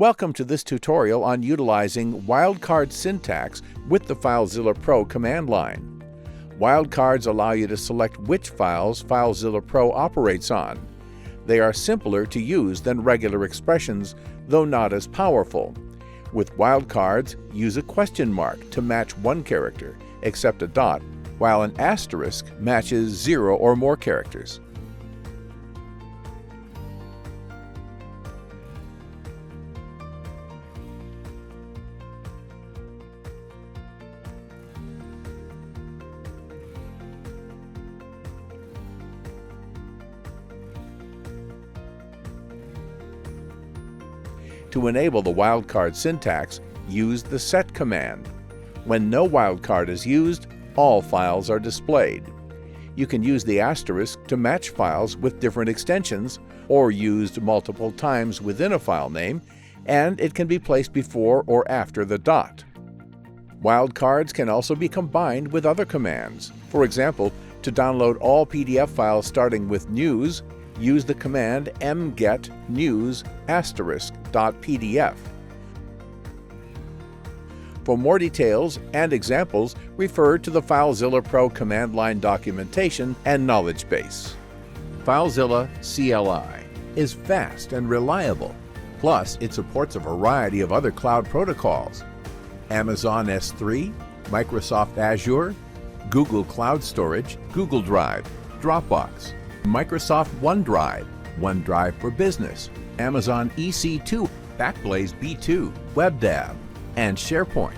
Welcome to this tutorial on utilizing Wildcard syntax with the FileZilla Pro command line. Wildcards allow you to select which files FileZilla Pro operates on. They are simpler to use than regular expressions, though not as powerful. With wildcards, use a question mark to match one character, except a dot, while an asterisk matches 0 or more characters. To enable the wildcard syntax, use the set command. When no wildcard is used, all files are displayed. You can use the asterisk to match files with different extensions or used multiple times within a file name, and it can be placed before or after the dot. Wildcards can also be combined with other commands. For example, to download all PDF files starting with news, use the command mget news *.pdf. For more details and examples, refer to the FileZilla Pro command line documentation and knowledge base. FileZilla CLI is fast and reliable. Plus, it supports a variety of other cloud protocols: Amazon S3, Microsoft Azure, Google Cloud Storage, Google Drive, Dropbox, Microsoft OneDrive, OneDrive for Business, Amazon EC2, Backblaze B2, WebDAV, and SharePoint.